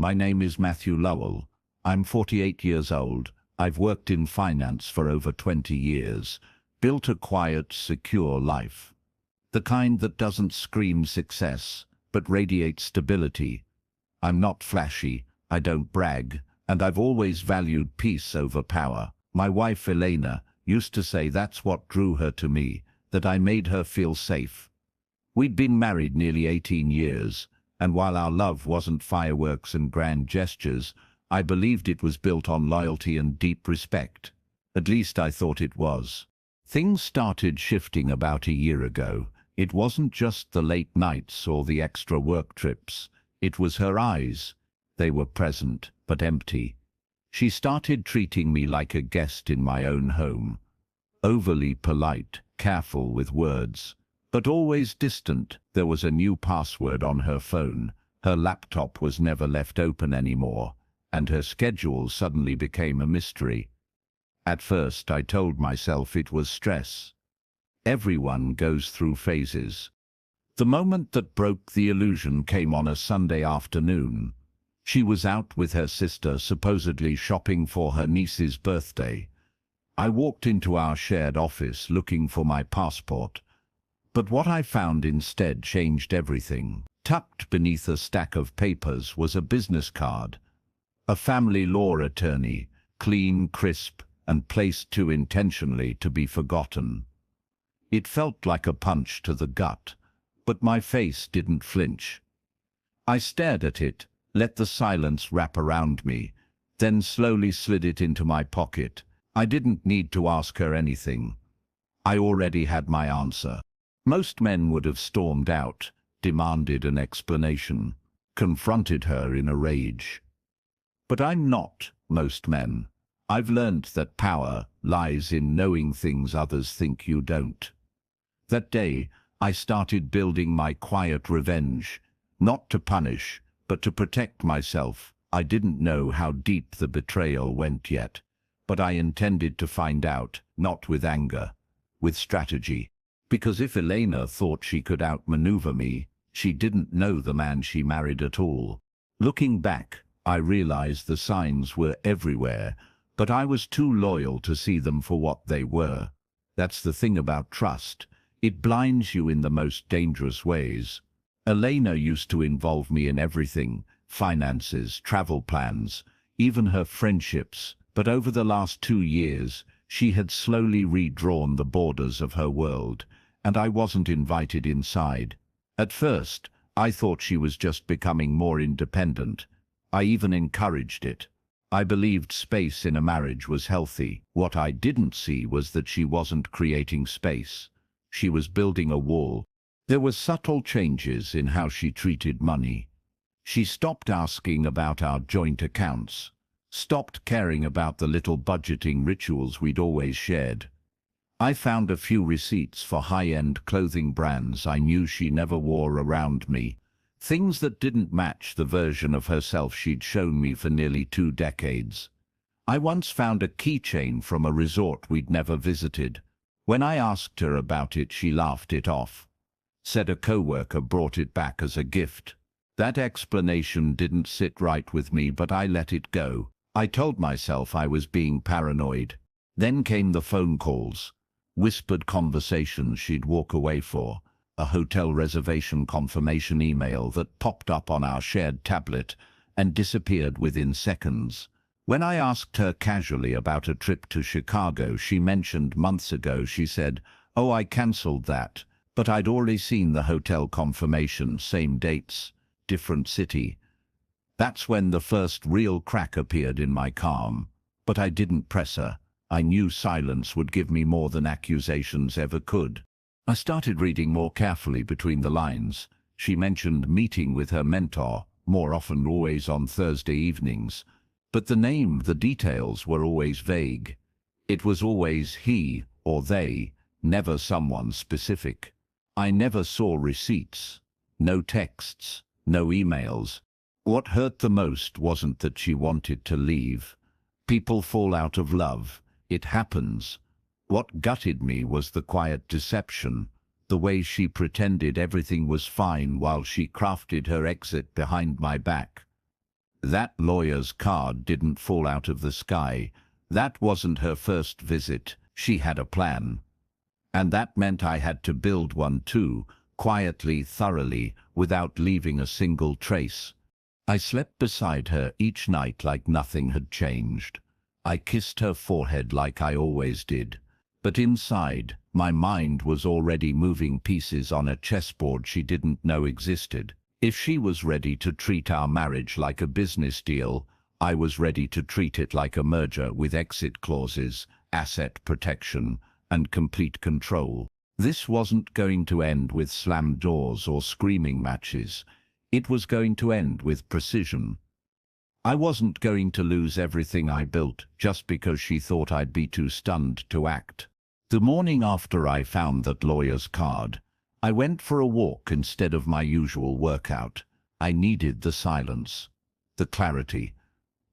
My name is Matthew Lowell. I'm 48 years old. I've worked in finance for over 20 years, built a quiet, secure life. The kind that doesn't scream success, but radiates stability. I'm not flashy, I don't brag, and I've always valued peace over power. My wife Elena used to say that's what drew her to me, that I made her feel safe. We'd been married nearly 18 years, and while our love wasn't fireworks and grand gestures, I believed it was built on loyalty and deep respect. At least I thought it was. Things started shifting about a year ago. It wasn't just the late nights or the extra work trips. It was her eyes. They were present, but empty. She started treating me like a guest in my own home. Overly polite, careful with words, but always distant. There was a new password on her phone. Her laptop was never left open anymore, and her schedule suddenly became a mystery. At first I told myself it was stress. Everyone goes through phases. The moment that broke the illusion came on a Sunday afternoon. She was out with her sister, supposedly shopping for her niece's birthday. I walked into our shared office looking for my passport. But what I found instead changed everything. Tucked beneath a stack of papers was a business card. A family law attorney, clean, crisp, and placed too intentionally to be forgotten. It felt like a punch to the gut, but my face didn't flinch. I stared at it, let the silence wrap around me, then slowly slid it into my pocket. I didn't need to ask her anything. I already had my answer. Most men would have stormed out, demanded an explanation, confronted her in a rage. But I'm not most men. I've learned that power lies in knowing things others think you don't. That day, I started building my quiet revenge, not to punish, but to protect myself. I didn't know how deep the betrayal went yet, but I intended to find out, not with anger, with strategy. Because if Elena thought she could outmaneuver me, she didn't know the man she married at all. Looking back, I realized the signs were everywhere, but I was too loyal to see them for what they were. That's the thing about trust. It blinds you in the most dangerous ways. Elena used to involve me in everything, finances, travel plans, even her friendships. But over the last 2 years, she had slowly redrawn the borders of her world, and I wasn't invited inside. At first, I thought she was just becoming more independent. I even encouraged it. I believed space in a marriage was healthy. What I didn't see was that she wasn't creating space. She was building a wall. There were subtle changes in how she treated money. She stopped asking about our joint accounts, stopped caring about the little budgeting rituals we'd always shared. I found a few receipts for high-end clothing brands I knew she never wore around me, things that didn't match the version of herself she'd shown me for nearly 2 decades. I once found a keychain from a resort we'd never visited. When I asked her about it, she laughed it off, said a coworker brought it back as a gift. That explanation didn't sit right with me, but I let it go. I told myself I was being paranoid. Then came the phone calls, whispered conversations she'd walk away for, a hotel reservation confirmation email that popped up on our shared tablet and disappeared within seconds. When I asked her casually about a trip to Chicago she mentioned months ago, she said, "Oh, I cancelled that." But I'd already seen the hotel confirmation, same dates, different city. That's when the first real crack appeared in my calm. But I didn't press her. I knew silence would give me more than accusations ever could. I started reading more carefully between the lines. She mentioned meeting with her mentor, more often always on Thursday evenings. But the name, the details were always vague. It was always he or they, never someone specific. I never saw receipts, no texts, no emails. What hurt the most wasn't that she wanted to leave. People fall out of love. It happens. What gutted me was the quiet deception, the way she pretended everything was fine while she crafted her exit behind my back. That lawyer's card didn't fall out of the sky. That wasn't her first visit. She had a plan. And that meant I had to build one too, quietly, thoroughly, without leaving a single trace. I slept beside her each night like nothing had changed. I kissed her forehead like I always did. But inside, my mind was already moving pieces on a chessboard she didn't know existed. If she was ready to treat our marriage like a business deal, I was ready to treat it like a merger with exit clauses, asset protection, and complete control. This wasn't going to end with slammed doors or screaming matches. It was going to end with precision. I wasn't going to lose everything I built just because she thought I'd be too stunned to act. The morning after I found that lawyer's card, I went for a walk instead of my usual workout. I needed the silence, the clarity.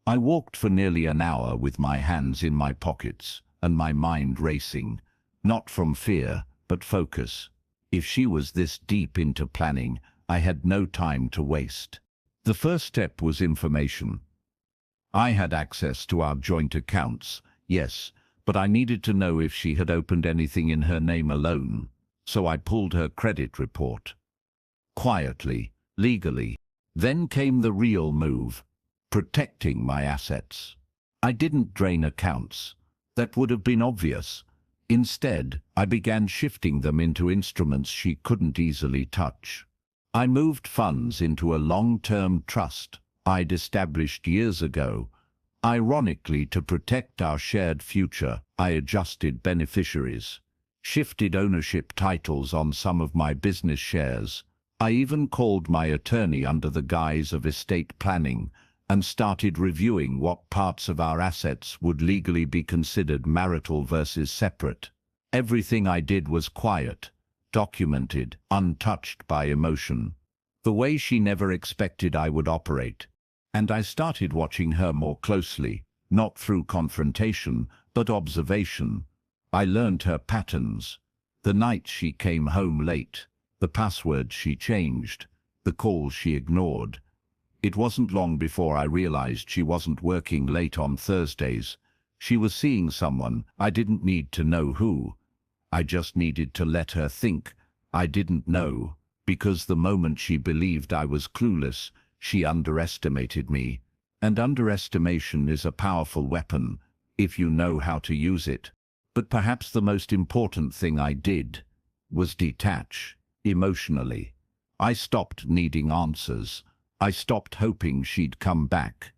I walked for nearly an hour with my hands in my pockets and my mind racing, not from fear, but focus. If she was this deep into planning, I had no time to waste. The first step was information. I had access to our joint accounts, yes, but I needed to know if she had opened anything in her name alone. So I pulled her credit report. Quietly, legally. Then came the real move, protecting my assets. I didn't drain accounts. That would have been obvious. Instead, I began shifting them into instruments she couldn't easily touch. I moved funds into a long-term trust I'd established years ago. Ironically, to protect our shared future, I adjusted beneficiaries, shifted ownership titles on some of my business shares. I even called my attorney under the guise of estate planning and started reviewing what parts of our assets would legally be considered marital versus separate. Everything I did was quiet, documented, untouched by emotion, the way she never expected I would operate. And I started watching her more closely, not through confrontation, but observation. I learned her patterns, the nights she came home late, the passwords she changed, the calls she ignored. It wasn't long before I realized she wasn't working late on Thursdays. She was seeing someone. I didn't need to know who. I just needed to let her think I didn't know, because the moment she believed I was clueless, she underestimated me. And underestimation is a powerful weapon, if you know how to use it. But perhaps the most important thing I did was detach emotionally. I stopped needing answers. I stopped hoping she'd come back.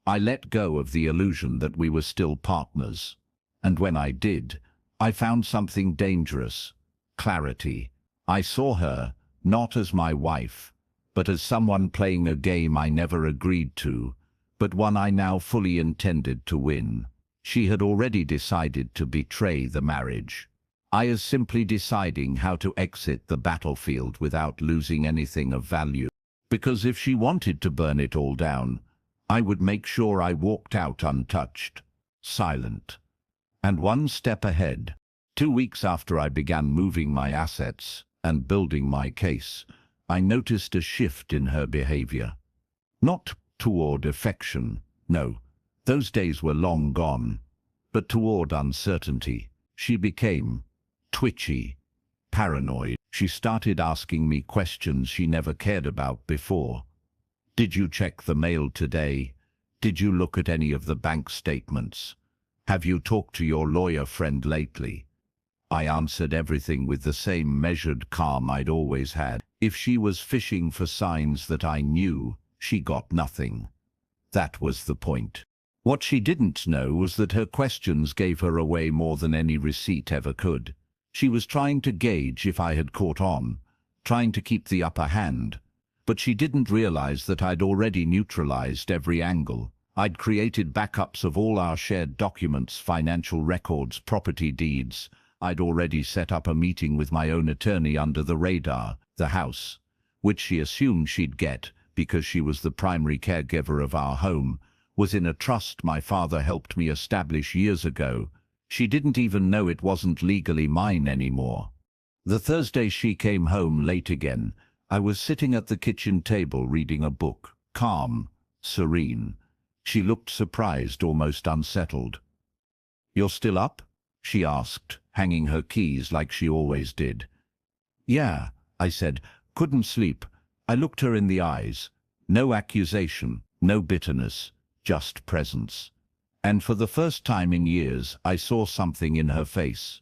I let go of the illusion that we were still partners. And when I did, I found something dangerous: clarity. I saw her not as my wife, but as someone playing a game I never agreed to, but one I now fully intended to win. She had already decided to betray the marriage. I was simply deciding how to exit the battlefield without losing anything of value. Because if she wanted to burn it all down, I would make sure I walked out untouched, silent, and one step ahead. 2 weeks after I began moving my assets and building my case, I noticed a shift in her behavior. Not toward affection, no, those days were long gone, but toward uncertainty. She became twitchy, paranoid. She started asking me questions she never cared about before. Did you check the mail today? Did you look at any of the bank statements? Have you talked to your lawyer friend lately? I answered everything with the same measured calm I'd always had. If she was fishing for signs that I knew, she got nothing. That was the point. What she didn't know was that her questions gave her away more than any receipt ever could. She was trying to gauge if I had caught on, trying to keep the upper hand. But she didn't realize that I'd already neutralized every angle. I'd created backups of all our shared documents, financial records, property deeds. I'd already set up a meeting with my own attorney under the radar. The house, which she assumed she'd get because she was the primary caregiver of our home, was in a trust my father helped me establish years ago. She didn't even know it wasn't legally mine anymore. The Thursday she came home late again, I was sitting at the kitchen table reading a book, calm, serene. She looked surprised, almost unsettled. "You're still up?" she asked, hanging her keys like she always did. "Yeah," I said. "Couldn't sleep." I looked her in the eyes. No accusation, no bitterness, just presence. And for the first time in years, I saw something in her face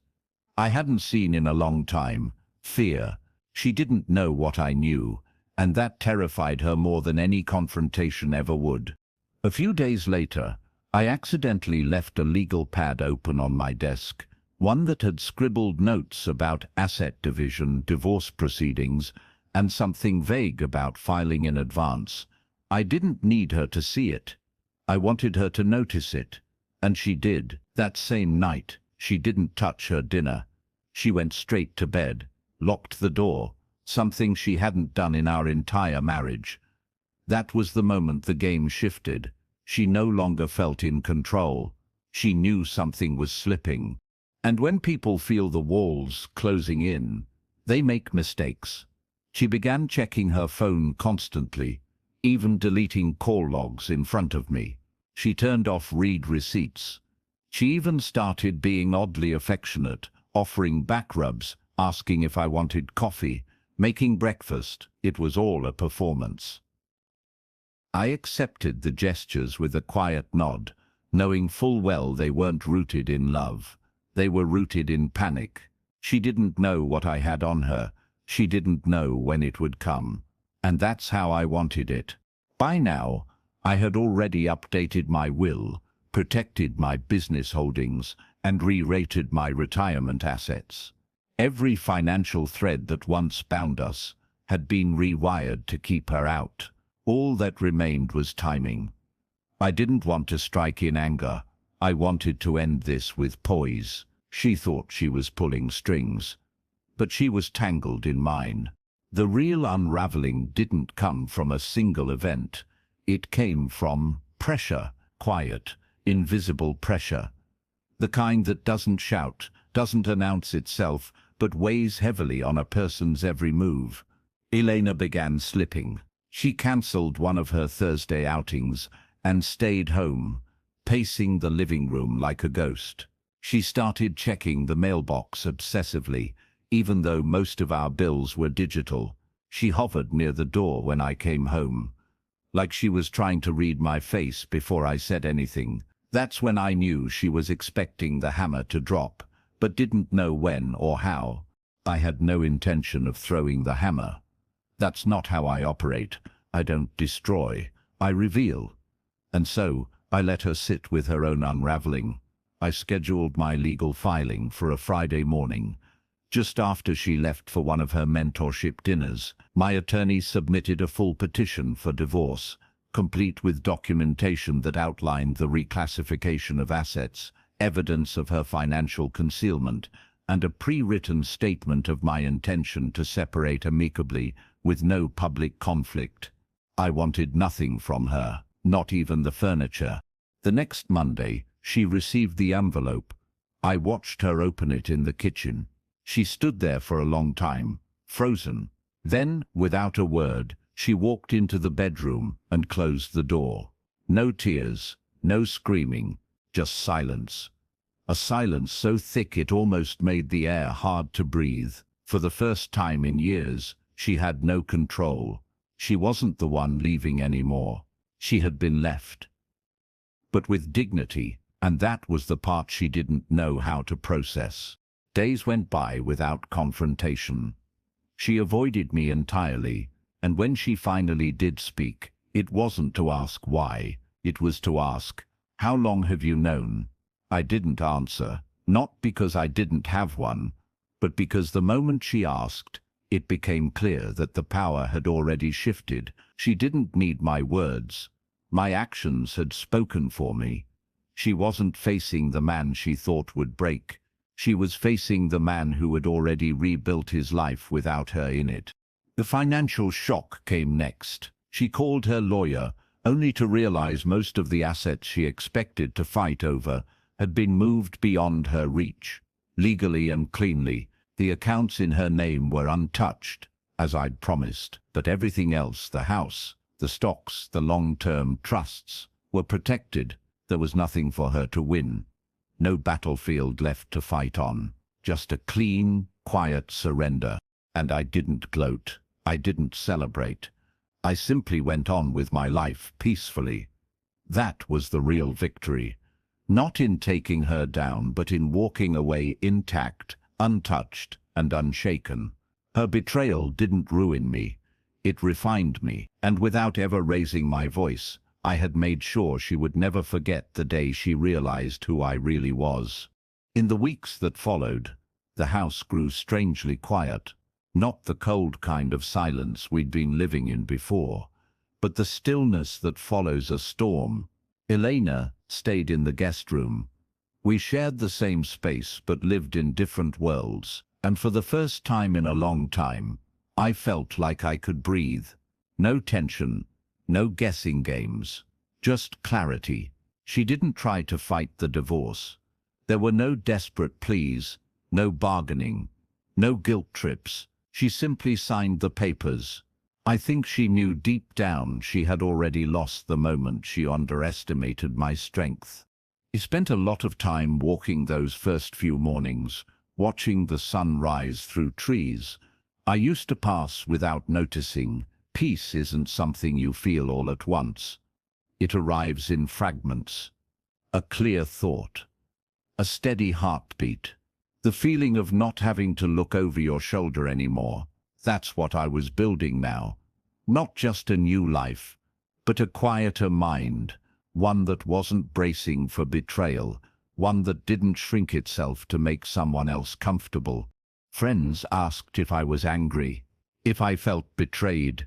I hadn't seen in a long time: fear. She didn't know what I knew, and that terrified her more than any confrontation ever would. A few days later, I accidentally left a legal pad open on my desk, one that had scribbled notes about asset division, divorce proceedings, and something vague about filing in advance. I didn't need her to see it. I wanted her to notice it, and she did. That same night, she didn't touch her dinner. She went straight to bed, locked the door, something she hadn't done in our entire marriage. That was the moment the game shifted. She no longer felt in control. She knew something was slipping. And when people feel the walls closing in, they make mistakes. She began checking her phone constantly, even deleting call logs in front of me. She turned off read receipts. She even started being oddly affectionate, offering back rubs, asking if I wanted coffee, making breakfast. It was all a performance. I accepted the gestures with a quiet nod, knowing full well they weren't rooted in love. They were rooted in panic. She didn't know what I had on her. She didn't know when it would come. And that's how I wanted it. By now, I had already updated my will, protected my business holdings, and re-rated my retirement assets. Every financial thread that once bound us had been rewired to keep her out. All that remained was timing. I didn't want to strike in anger. I wanted to end this with poise. She thought she was pulling strings, but she was tangled in mine. The real unraveling didn't come from a single event. It came from pressure, quiet, invisible pressure. The kind that doesn't shout, doesn't announce itself, but weighs heavily on a person's every move. Elena began slipping. She cancelled one of her Thursday outings and stayed home, pacing the living room like a ghost. She started checking the mailbox obsessively, even though most of our bills were digital. She hovered near the door when I came home, like she was trying to read my face before I said anything. That's when I knew she was expecting the hammer to drop, but didn't know when or how. I had no intention of throwing the hammer. That's not how I operate. I don't destroy, I reveal. And so, I let her sit with her own unraveling. I scheduled my legal filing for a Friday morning. Just after she left for one of her mentorship dinners, my attorney submitted a full petition for divorce, complete with documentation that outlined the reclassification of assets, evidence of her financial concealment, and a pre-written statement of my intention to separate amicably with no public conflict. I wanted nothing from her, not even the furniture. The next Monday, she received the envelope. I watched her open it in the kitchen. She stood there for a long time, frozen. Then, without a word, she walked into the bedroom and closed the door. No tears, no screaming, just silence. A silence so thick it almost made the air hard to breathe. For the first time in years, she had no control. She wasn't the one leaving anymore. She had been left. But with dignity, and that was the part she didn't know how to process. Days went by without confrontation. She avoided me entirely, and when she finally did speak, it wasn't to ask why. It was to ask, "How long have you known?" I didn't answer, not because I didn't have one, but because the moment she asked, it became clear that the power had already shifted. She didn't need my words. My actions had spoken for me. She wasn't facing the man she thought would break. She was facing the man who had already rebuilt his life without her in it. The financial shock came next. She called her lawyer, only to realize most of the assets she expected to fight over had been moved beyond her reach. Legally and cleanly, the accounts in her name were untouched, as I'd promised, but everything else, the house, The stocks, the long-term trusts, were protected. There was nothing for her to win. No battlefield left to fight on. Just a clean, quiet surrender. And I didn't gloat. I didn't celebrate. I simply went on with my life peacefully. That was the real victory. Not in taking her down, but in walking away intact, untouched, and unshaken. Her betrayal didn't ruin me. It refined me, and without ever raising my voice, I had made sure she would never forget the day she realized who I really was. In the weeks that followed, the house grew strangely quiet. Not the cold kind of silence we'd been living in before, but the stillness that follows a storm. Elena stayed in the guest room. We shared the same space but lived in different worlds, and for the first time in a long time, I felt like I could breathe. No tension, no guessing games, just clarity. She didn't try to fight the divorce. There were no desperate pleas, no bargaining, no guilt trips. She simply signed the papers. I think she knew deep down she had already lost the moment she underestimated my strength. I spent a lot of time walking those first few mornings, watching the sun rise through trees. I used to pass without noticing. Peace isn't something you feel all at once. It arrives in fragments. A clear thought. A steady heartbeat. The feeling of not having to look over your shoulder anymore. That's what I was building now. Not just a new life, but a quieter mind. One that wasn't bracing for betrayal. One that didn't shrink itself to make someone else comfortable. Friends asked if I was angry, if I felt betrayed.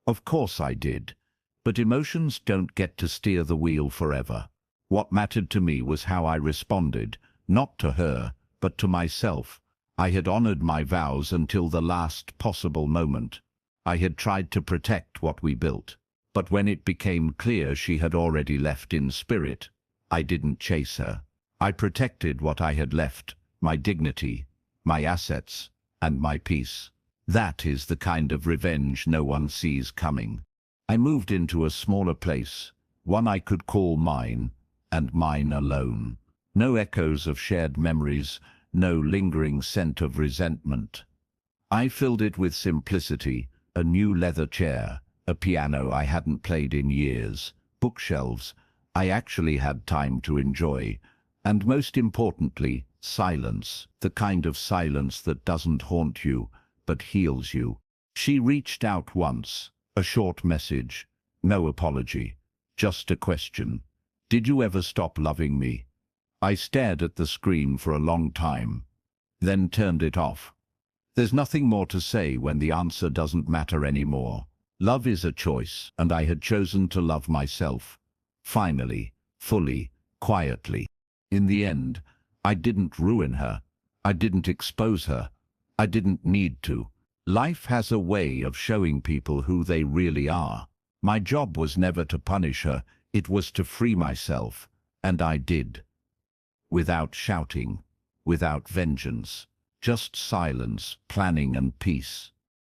Of course I did, but emotions don't get to steer the wheel forever. What mattered to me was how I responded, not to her, but to myself. I had honored my vows until the last possible moment. I had tried to protect what we built, but when it became clear she had already left in spirit, I didn't chase her. I protected what I had left, my dignity, my assets, and my peace. That is the kind of revenge no one sees coming. I moved into a smaller place, one I could call mine, and mine alone. No echoes of shared memories, no lingering scent of resentment. I filled it with simplicity, a new leather chair, a piano I hadn't played in years, bookshelves I actually had time to enjoy, and most importantly, silence, the kind of silence that doesn't haunt you, but heals you. She reached out once, a short message, no apology, just a question. Did you ever stop loving me? I stared at the screen for a long time, then turned it off. There's nothing more to say when the answer doesn't matter anymore. Love is a choice, and I had chosen to love myself. Finally, fully, quietly. In the end, I didn't ruin her. I didn't expose her. I didn't need to. Life has a way of showing people who they really are. My job was never to punish her, it was to free myself, and I did. Without shouting, without vengeance, just silence, planning and peace.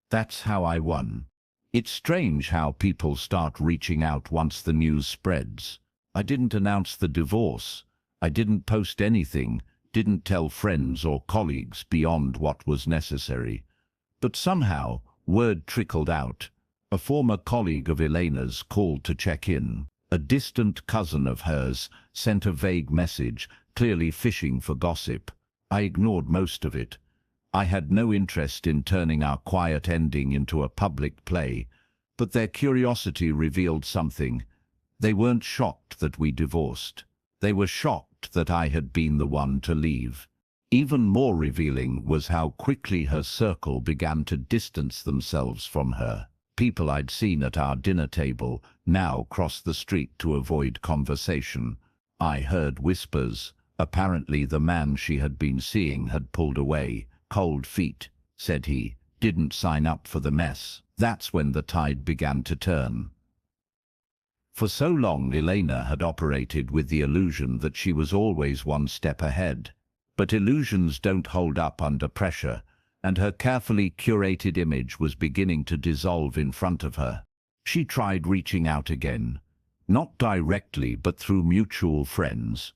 That's how I won. It's strange how people start reaching out once the news spreads. I didn't announce the divorce. I didn't post anything, didn't tell friends or colleagues beyond what was necessary. But somehow, word trickled out. A former colleague of Elena's called to check in. A distant cousin of hers sent a vague message, clearly fishing for gossip. I ignored most of it. I had no interest in turning our quiet ending into a public play, but their curiosity revealed something. They weren't shocked that we divorced. They were shocked that I had been the one to leave. Even more revealing was how quickly her circle began to distance themselves from her. People I'd seen at our dinner table now crossed the street to avoid conversation. I heard whispers. Apparently the man she had been seeing had pulled away. Cold feet, said he, didn't sign up for the mess. That's when the tide began to turn. For so long Elena had operated with the illusion that she was always one step ahead. But illusions don't hold up under pressure, and her carefully curated image was beginning to dissolve in front of her. She tried reaching out again. Not directly, but through mutual friends.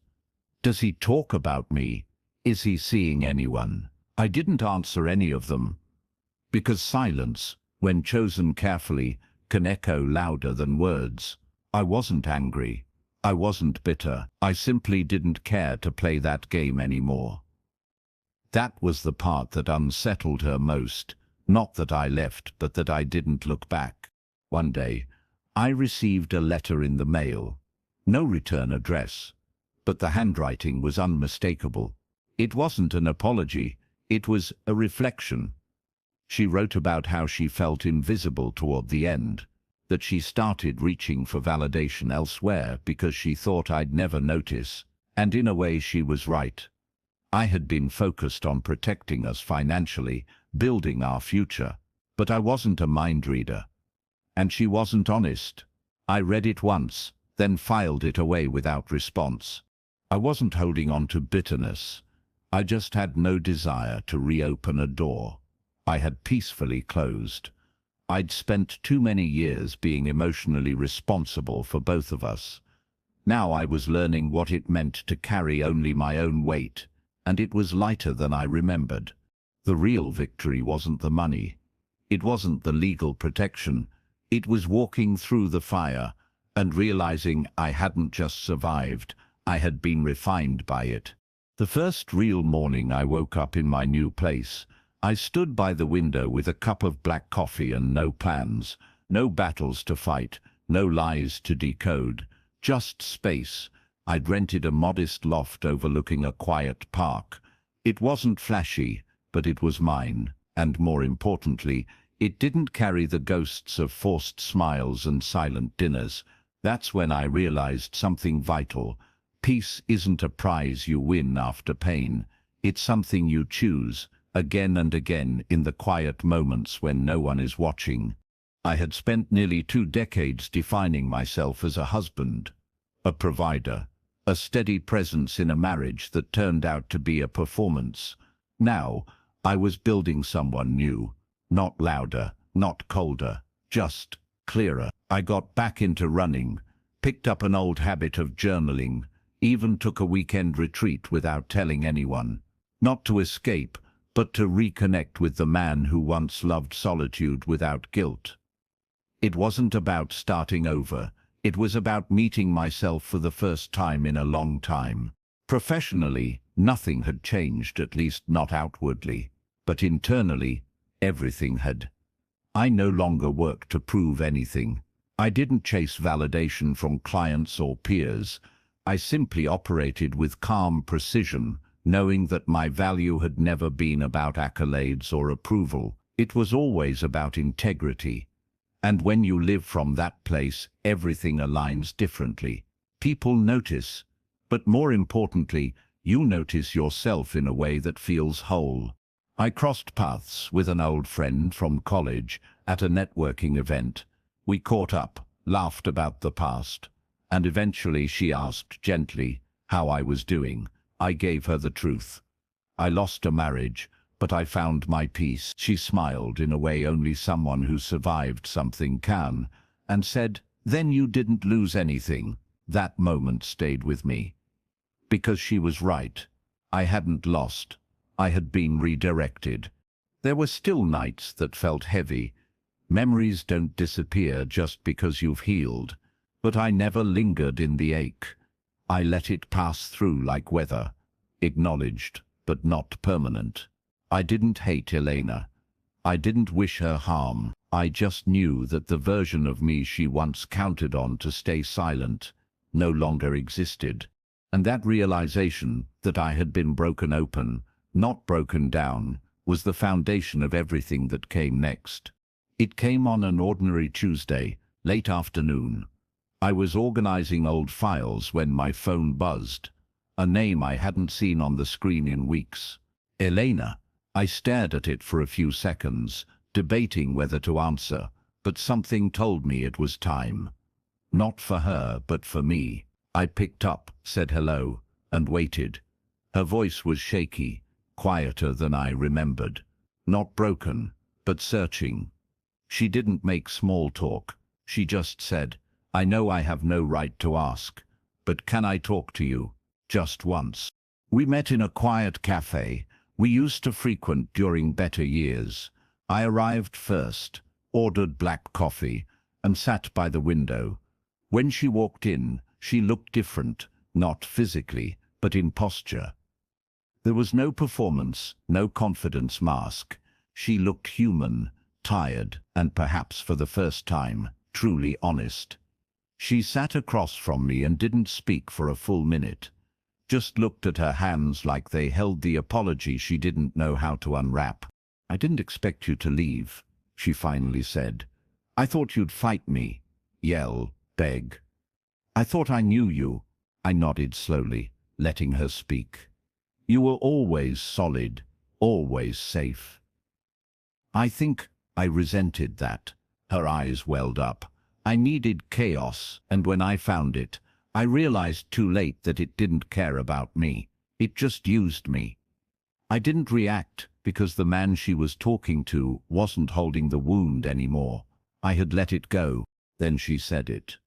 Does he talk about me? Is he seeing anyone? I didn't answer any of them. Because silence, when chosen carefully, can echo louder than words. I wasn't angry. I wasn't bitter. I simply didn't care to play that game anymore. That was the part that unsettled her most. Not that I left, but that I didn't look back. One day, I received a letter in the mail. No return address. But the handwriting was unmistakable. It wasn't an apology. It was a reflection. She wrote about how she felt invisible toward the end, that she started reaching for validation elsewhere because she thought I'd never notice, and in a way she was right. I had been focused on protecting us financially, building our future, but I wasn't a mind reader. And she wasn't honest. I read it once, then filed it away without response. I wasn't holding on to bitterness. I just had no desire to reopen a door I had peacefully closed. I'd spent too many years being emotionally responsible for both of us. Now I was learning what it meant to carry only my own weight, and it was lighter than I remembered. The real victory wasn't the money. It wasn't the legal protection. It was walking through the fire and realizing I hadn't just survived, I had been refined by it. The first real morning I woke up in my new place, I stood by the window with a cup of black coffee and no plans, no battles to fight, no lies to decode, just space. I'd rented a modest loft overlooking a quiet park. It wasn't flashy, but it was mine, and more importantly, it didn't carry the ghosts of forced smiles and silent dinners. That's when I realized something vital. Peace isn't a prize you win after pain. It's something you choose, again and again, in the quiet moments when no one is watching. I had spent nearly 2 decades defining myself as a husband, a provider, a steady presence in a marriage that turned out to be a performance. Now, I was building someone new, not louder, not colder, just clearer. I got back into running, picked up an old habit of journaling, even took a weekend retreat without telling anyone. Not to escape, but to reconnect with the man who once loved solitude without guilt. It wasn't about starting over. It was about meeting myself for the first time in a long time. Professionally, nothing had changed, at least not outwardly. But internally, everything had. I no longer worked to prove anything. I didn't chase validation from clients or peers. I simply operated with calm precision, knowing that my value had never been about accolades or approval. It was always about integrity. And when you live from that place, everything aligns differently. People notice, but more importantly, you notice yourself in a way that feels whole. I crossed paths with an old friend from college at a networking event. We caught up, laughed about the past, and eventually she asked gently how I was doing. I gave her the truth. I lost a marriage, but I found my peace. She smiled in a way only someone who survived something can, and said, "Then you didn't lose anything." That moment stayed with me. Because she was right. I hadn't lost. I had been redirected. There were still nights that felt heavy. Memories don't disappear just because you've healed. But I never lingered in the ache. I let it pass through like weather, acknowledged, but not permanent. I didn't hate Elena. I didn't wish her harm. I just knew that the version of me she once counted on to stay silent no longer existed. And that realization that I had been broken open, not broken down, was the foundation of everything that came next. It came on an ordinary Tuesday, late afternoon. I was organizing old files when my phone buzzed. A name I hadn't seen on the screen in weeks. Elena. I stared at it for a few seconds, debating whether to answer, but something told me it was time. Not for her, but for me. I picked up, said hello, and waited. Her voice was shaky, quieter than I remembered. Not broken, but searching. She didn't make small talk. She just said, "I know I have no right to ask, but can I talk to you? Just once." We met in a quiet cafe we used to frequent during better years. I arrived first, ordered black coffee, and sat by the window. When she walked in, she looked different, not physically, but in posture. There was no performance, no confidence mask. She looked human, tired, and perhaps for the first time, truly honest. She sat across from me and didn't speak for a full minute. Just looked at her hands like they held the apology she didn't know how to unwrap. "I didn't expect you to leave," she finally said. "I thought you'd fight me, yell, beg. I thought I knew you." I nodded slowly, letting her speak. "You were always solid, always safe." I think I resented that. Her eyes welled up. I needed chaos, and when I found it, I realized too late that it didn't care about me. It just used me. I didn't react because the man she was talking to wasn't holding the wound anymore. I had let it go. Then she said it.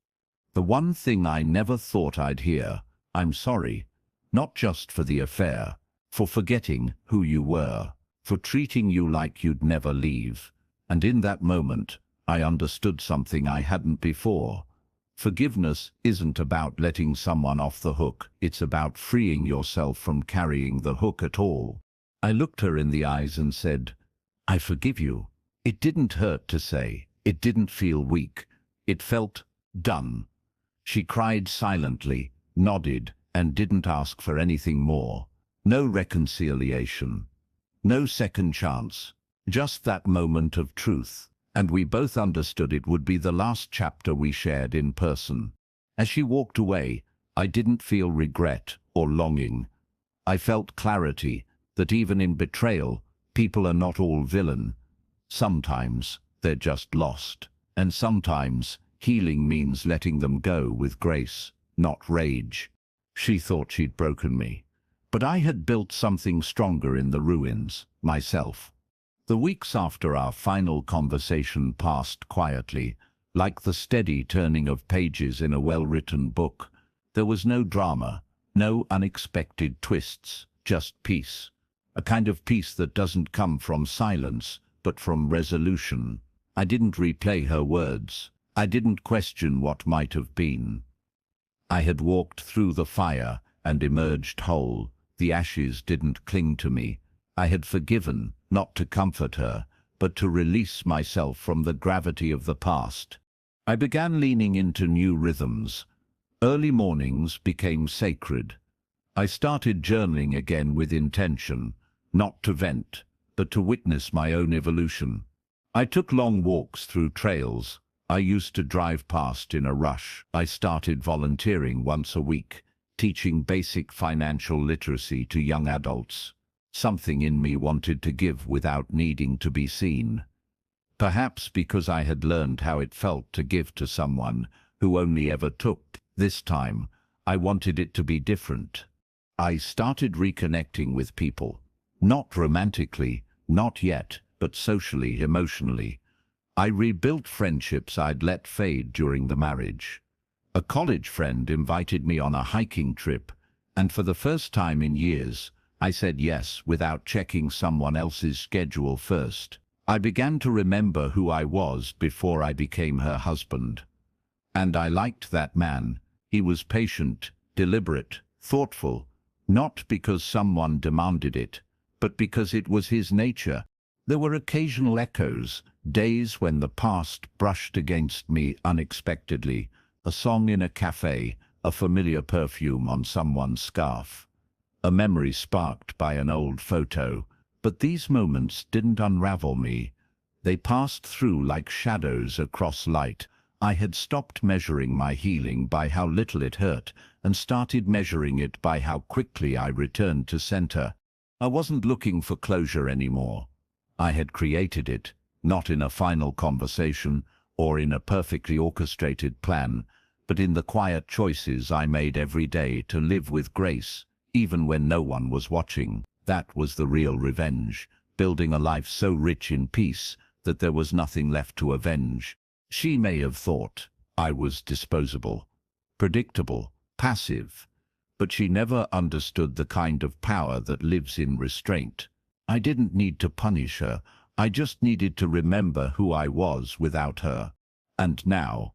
The one thing I never thought I'd hear: "I'm sorry. Not just for the affair, for forgetting who you were, for treating you like you'd never leave." And in that moment, I understood something I hadn't before. Forgiveness isn't about letting someone off the hook. It's about freeing yourself from carrying the hook at all. I looked her in the eyes and said, "I forgive you." It didn't hurt to say. It didn't feel weak. It felt done. She cried silently, nodded, and didn't ask for anything more. No reconciliation. No second chance. Just that moment of truth. And we both understood it would be the last chapter we shared in person. As she walked away, I didn't feel regret or longing. I felt clarity that even in betrayal, people are not all villain. Sometimes they're just lost. And sometimes healing means letting them go with grace, not rage. She thought she'd broken me. But I had built something stronger in the ruins, myself. The weeks after our final conversation passed quietly, like the steady turning of pages in a well-written book. There was no drama, no unexpected twists, just peace. A kind of peace that doesn't come from silence, but from resolution. I didn't replay her words. I didn't question what might have been. I had walked through the fire and emerged whole. The ashes didn't cling to me. I had forgiven, not to comfort her, but to release myself from the gravity of the past. I began leaning into new rhythms. Early mornings became sacred. I started journaling again with intention, not to vent, but to witness my own evolution. I took long walks through trails I used to drive past in a rush. I started volunteering once a week, teaching basic financial literacy to young adults. Something in me wanted to give without needing to be seen. Perhaps because I had learned how it felt to give to someone who only ever took. This time, I wanted it to be different. I started reconnecting with people. Not romantically, not yet, but socially, emotionally. I rebuilt friendships I'd let fade during the marriage. A college friend invited me on a hiking trip, and for the first time in years, I said yes without checking someone else's schedule first. I began to remember who I was before I became her husband. And I liked that man. He was patient, deliberate, thoughtful, not because someone demanded it, but because it was his nature. There were occasional echoes, days when the past brushed against me unexpectedly, a song in a cafe, a familiar perfume on someone's scarf, a memory sparked by an old photo. But these moments didn't unravel me. They passed through like shadows across light. I had stopped measuring my healing by how little it hurt and started measuring it by how quickly I returned to center. I wasn't looking for closure anymore. I had created it, not in a final conversation or in a perfectly orchestrated plan, but in the quiet choices I made every day to live with grace, even when no one was watching. That was the real revenge, building a life so rich in peace that there was nothing left to avenge. She may have thought I was disposable, predictable, passive, but she never understood the kind of power that lives in restraint. I didn't need to punish her. I just needed to remember who I was without her. And now,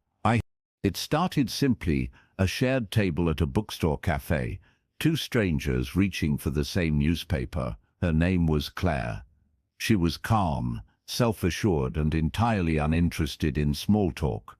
It started simply, a shared table at a bookstore cafe, two strangers reaching for the same newspaper. Her name was Claire. She was calm, self-assured, and entirely uninterested in small talk.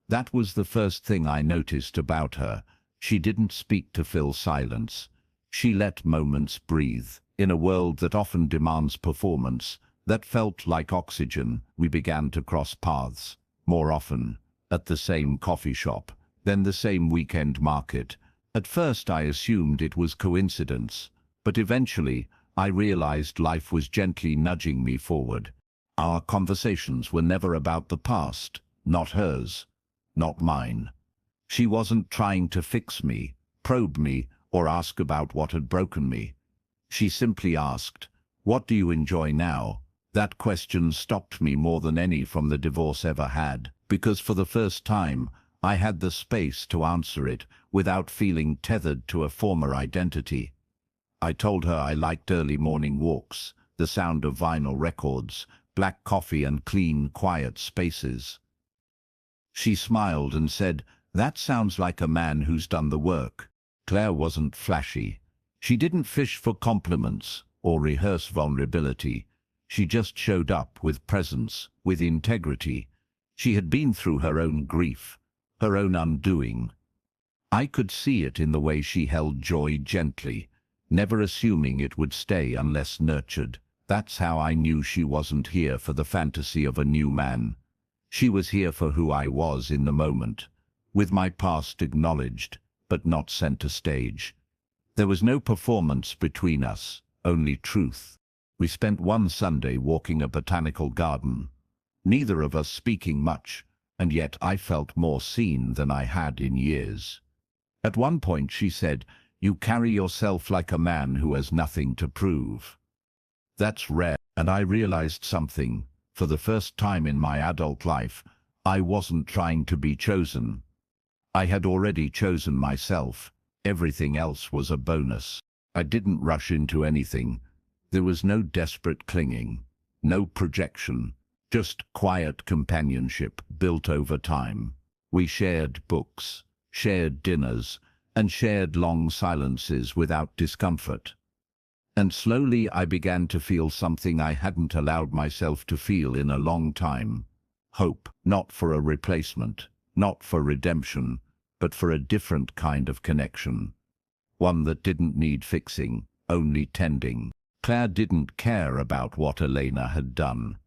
That was the first thing I noticed about her. She didn't speak to fill silence. She let moments breathe. In a world that often demands performance, that felt like oxygen. We began to cross paths, more often, at the same coffee shop, then the same weekend market. At first I assumed it was coincidence, but eventually I realized life was gently nudging me forward. Our conversations were never about the past, not hers, not mine. She wasn't trying to fix me, probe me, or ask about what had broken me. She simply asked, "What do you enjoy now?" That question stopped me more than any from the divorce ever had, because for the first time I had the space to answer it without feeling tethered to a former identity. I told her I liked early morning walks, the sound of vinyl records, black coffee, and clean, quiet spaces. She smiled and said, "That sounds like a man who's done the work." Claire wasn't flashy. She didn't fish for compliments or rehearse vulnerability. She just showed up with presence, with integrity. She had been through her own grief, her own undoing. I could see it in the way she held joy gently, never assuming it would stay unless nurtured. That's how I knew she wasn't here for the fantasy of a new man. She was here for who I was in the moment, with my past acknowledged, but not center stage. There was no performance between us, only truth. We spent one Sunday walking a botanical garden, neither of us speaking much, and yet I felt more seen than I had in years. At one point she said, "You carry yourself like a man who has nothing to prove." That's rare, and I realized something. For the first time in my adult life, I wasn't trying to be chosen. I had already chosen myself. Everything else was a bonus. I didn't rush into anything. There was no desperate clinging, no projection, just quiet companionship built over time. We shared books, shared dinners, and shared long silences without discomfort. And slowly I began to feel something I hadn't allowed myself to feel in a long time. Hope, not for a replacement, not for redemption, but for a different kind of connection. One that didn't need fixing, only tending. Claire didn't care about what Elena had done.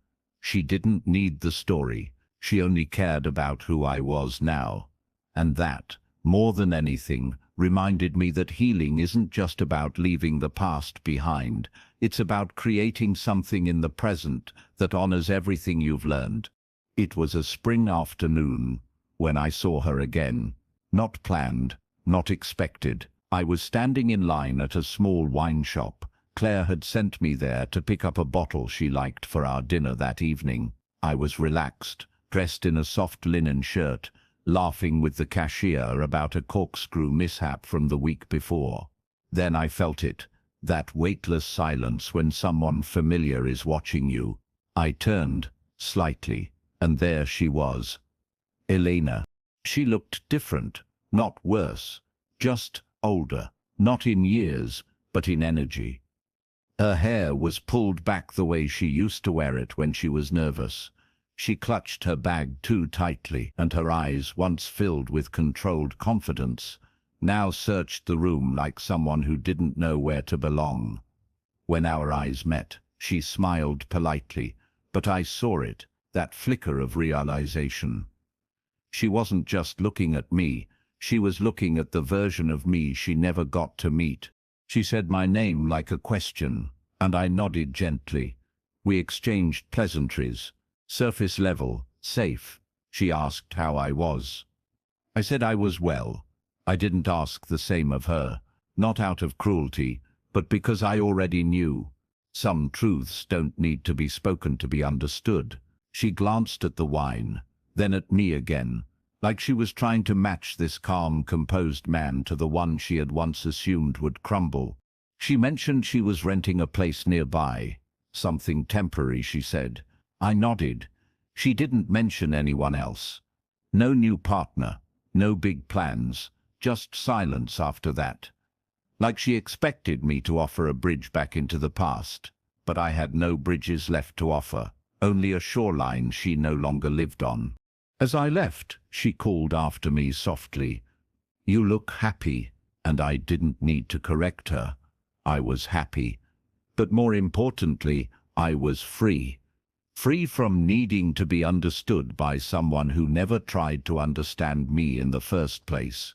She didn't need the story. She only cared about who I was now. And that, more than anything, reminded me that healing isn't just about leaving the past behind. It's about creating something in the present that honors everything you've learned. It was a spring afternoon when I saw her again. Not planned, not expected. I was standing in line at a small wine shop. Claire had sent me there to pick up a bottle she liked for our dinner that evening. I was relaxed, dressed in a soft linen shirt, laughing with the cashier about a corkscrew mishap from the week before. Then I felt it, that weightless silence when someone familiar is watching you. I turned, slightly, and there she was. Elena. She looked different, not worse, just older, not in years, but in energy. Her hair was pulled back the way she used to wear it when she was nervous. She clutched her bag too tightly, and her eyes, once filled with controlled confidence, now searched the room like someone who didn't know where to belong. When our eyes met, she smiled politely, but I saw it, that flicker of realization. She wasn't just looking at me, she was looking at the version of me she never got to meet. She said my name like a question, and I nodded gently. We exchanged pleasantries. Surface level, safe. She asked how I was. I said I was well. I didn't ask the same of her, not out of cruelty, but because I already knew. Some truths don't need to be spoken to be understood. She glanced at the wine, then at me again, like she was trying to match this calm, composed man to the one she had once assumed would crumble. She mentioned she was renting a place nearby. Something temporary, she said. I nodded. She didn't mention anyone else. No new partner, no big plans, just silence after that. Like she expected me to offer a bridge back into the past, but I had no bridges left to offer, only a shoreline she no longer lived on. As I left, she called after me softly, "You look happy," and I didn't need to correct her. I was happy. But more importantly, I was free. Free from needing to be understood by someone who never tried to understand me in the first place.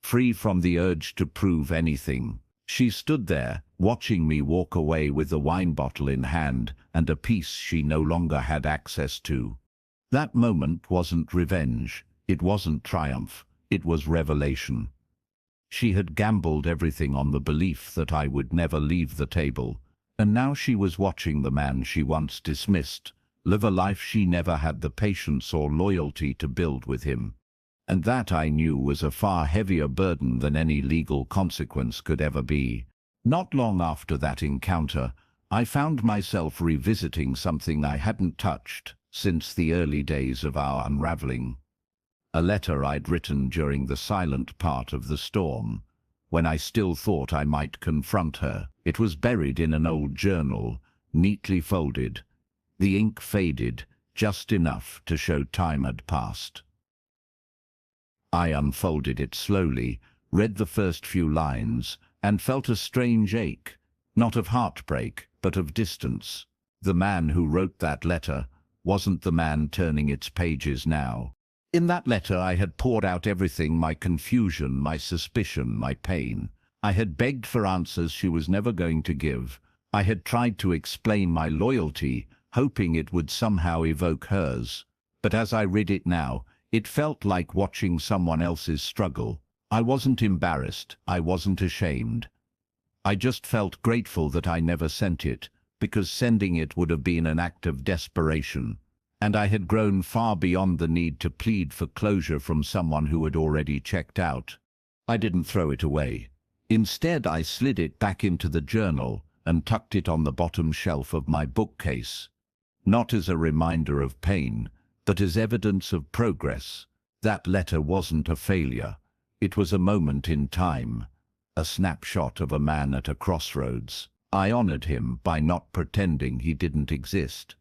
Free from the urge to prove anything. She stood there, watching me walk away with the wine bottle in hand and a piece she no longer had access to. That moment wasn't revenge. It wasn't triumph. It was revelation. She had gambled everything on the belief that I would never leave the table, and now she was watching the man she once dismissed live a life she never had the patience or loyalty to build with him. And that, I knew, was a far heavier burden than any legal consequence could ever be. Not long after that encounter, I found myself revisiting something I hadn't touched since the early days of our unraveling. A letter I'd written during the silent part of the storm, when I still thought I might confront her. It was buried in an old journal, neatly folded. The ink faded, just enough to show time had passed. I unfolded it slowly, read the first few lines, and felt a strange ache, not of heartbreak, but of distance. The man who wrote that letter wasn't the man turning its pages now. In that letter I had poured out everything, my confusion, my suspicion, my pain. I had begged for answers she was never going to give. I had tried to explain my loyalty, hoping it would somehow evoke hers. But as I read it now, it felt like watching someone else's struggle. I wasn't embarrassed. I wasn't ashamed. I just felt grateful that I never sent it, because sending it would have been an act of desperation. And I had grown far beyond the need to plead for closure from someone who had already checked out. I didn't throw it away. Instead, I slid it back into the journal and tucked it on the bottom shelf of my bookcase. Not as a reminder of pain, but as evidence of progress. That letter wasn't a failure. It was a moment in time, a snapshot of a man at a crossroads. I honored him by not pretending he didn't exist.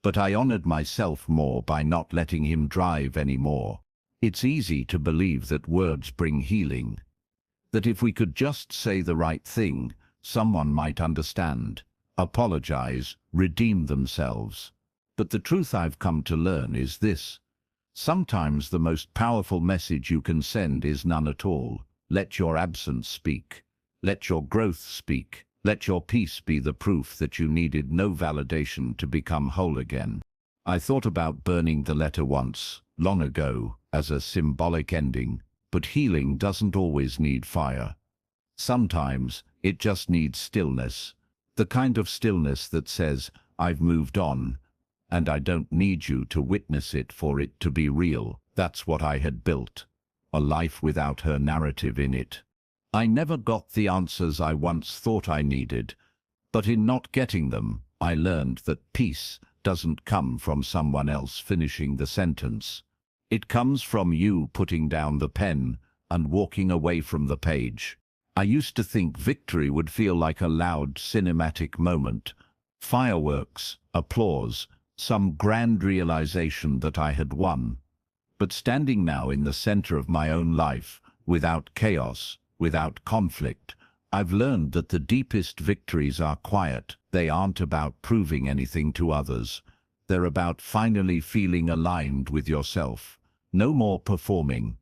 But I honored myself more by not letting him drive anymore. It's easy to believe that words bring healing, that if we could just say the right thing, someone might understand, apologize, redeem themselves. But the truth I've come to learn is this. Sometimes the most powerful message you can send is none at all. Let your absence speak. Let your growth speak. Let your peace be the proof that you needed no validation to become whole again. I thought about burning the letter once, long ago, as a symbolic ending, but healing doesn't always need fire. Sometimes it just needs stillness. The kind of stillness that says, I've moved on, and I don't need you to witness it for it to be real. That's what I had built. A life without her narrative in it. I never got the answers I once thought I needed, but in not getting them, I learned that peace doesn't come from someone else finishing the sentence. It comes from you putting down the pen and walking away from the page. I used to think victory would feel like a loud cinematic moment. Fireworks, applause, some grand realization that I had won. But standing now in the center of my own life, without chaos, without conflict, I've learned that the deepest victories are quiet. They aren't about proving anything to others. They're about finally feeling aligned with yourself. No more performing.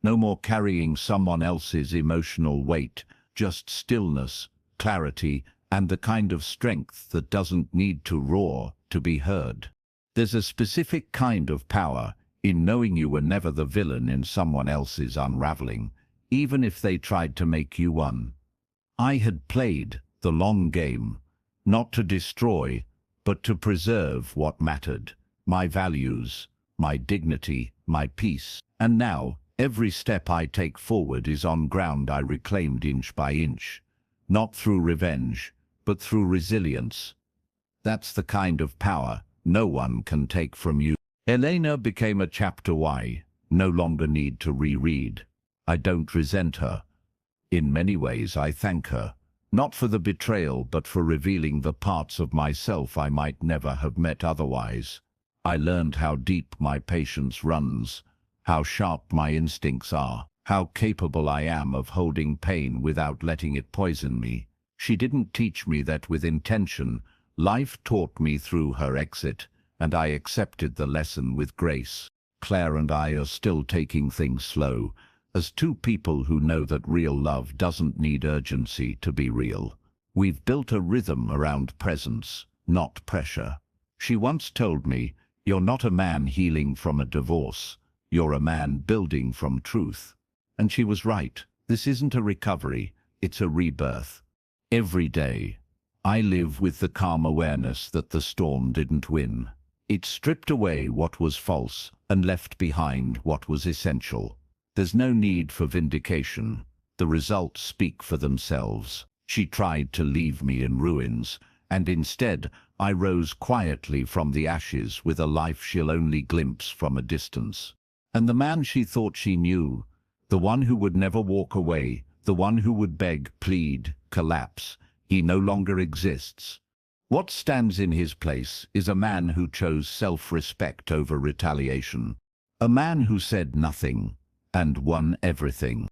No more carrying someone else's emotional weight. Just stillness, clarity, and the kind of strength that doesn't need to roar to be heard. There's a specific kind of power in knowing you were never the villain in someone else's unraveling, even if they tried to make you one. I had played the long game, not to destroy, but to preserve what mattered. My values, my dignity, my peace. And now, every step I take forward is on ground I reclaimed inch by inch. Not through revenge, but through resilience. That's the kind of power no one can take from you. Elena became a chapter I no longer need to reread. I don't resent her. In many ways I thank her, not for the betrayal but for revealing the parts of myself I might never have met otherwise. I learned how deep my patience runs, how sharp my instincts are, how capable I am of holding pain without letting it poison me. She didn't teach me that with intention. Life taught me through her exit, and I accepted the lesson with grace. Claire and I are still taking things slow, as two people who know that real love doesn't need urgency to be real. We've built a rhythm around presence, not pressure. She once told me, "You're not a man healing from a divorce. You're a man building from truth." And she was right. This isn't a recovery, it's a rebirth. Every day, I live with the calm awareness that the storm didn't win. It stripped away what was false and left behind what was essential. There's no need for vindication. The results speak for themselves. She tried to leave me in ruins, and instead I rose quietly from the ashes with a life she'll only glimpse from a distance. And the man she thought she knew, the one who would never walk away, the one who would beg, plead, collapse, he no longer exists. What stands in his place is a man who chose self-respect over retaliation. A man who said nothing and won everything.